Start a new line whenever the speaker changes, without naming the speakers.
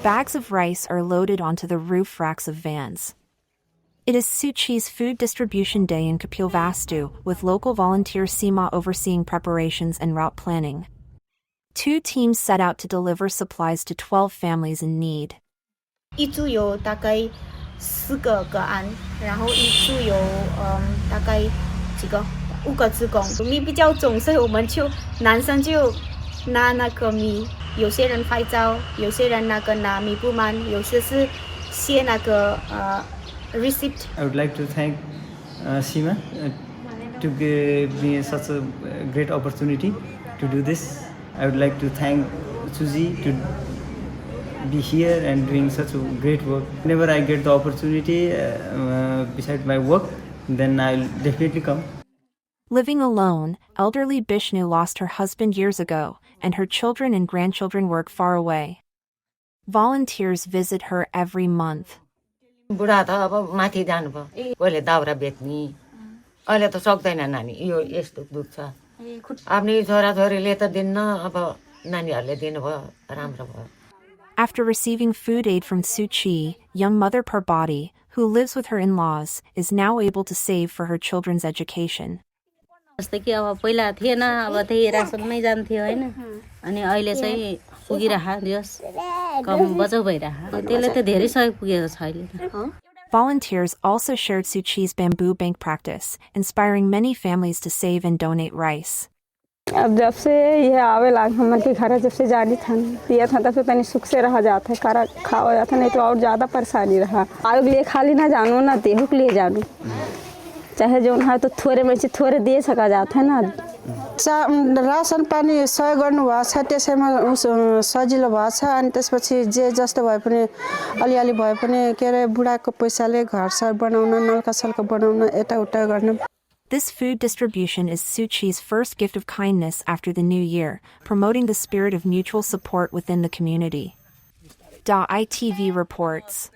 Bags of rice are loaded onto the roof racks of vans. It is Tzu Chi's Food Distribution Day in Kapilvastu, with local volunteer Seema overseeing preparations and route planning. 2 teams set out to deliver supplies to 12 families in need.
一组有大概4个个案，然后一组有大概几个5个职工。米比较重，所以我们就男生就拿那个米，有些人拍照，有些人拿米不满，有些是写那个receipt.
I would like to thank Seema to give me such a great opportunity to do this. I would like to thank Suzy to be here and doing such a great work. Whenever I get the opportunity beside my work, then I'll definitely come.
Living alone, elderly Bishnu lost her husband years ago, and her children and grandchildren work far away. Volunteers visit her every month.
बुढा त अब माथि जानुभयो पहिले दाउरा बेच्ने अहिले त सक्दैन नानी यो यस्तो दुख छ आफ्नै छोराछोरीले त दिन्न अब नानीहरूले दिनुभयो राम्रो भयो.
After receiving food aid from Tzu Chi, young mother Parbati, who lives with her in-laws, is now able to save for her children's education.
जस्तै कि अब पहिला थिएन अब त्यही रासनमै जान्थ्यो हैन अनि अहिले चाहिँ पुगिराखा दियोस् कम बचाउ भइराखा त्यसले त धेरै सहयोग पुगेको छ अहिले.
Volunteers also shared Tzu Chi's bamboo bank practice, inspiring many families to save and donate rice.
अब जब से ये आवे लाग हमन के घर जब से जानी था दिया था तो फिर तनी सुख से रहा जाता है खारा खाओ जाता नहीं तो और ज़्यादा परेशानी रहा आगे लिए खाली ना जानो ना देहु के लिए जानो चाहे जो है तो थोड़े में से थोड़े दे सका जाता है ना.
रासन पानी सहयोग गर्नुभएको छ त्यसैमा सजिलो भएको छ अनि त्यसपछि जे जस्तो भए पनि अलिअलि भए पनि के अरे बुढाको पैसाले घरसर बनाउन नल्का सल्का बनाउन यताउता गर्न.
This food distribution is Tzu Chi's first gift of kindness after the new year, promoting the spirit of mutual support within the community. ITV reports.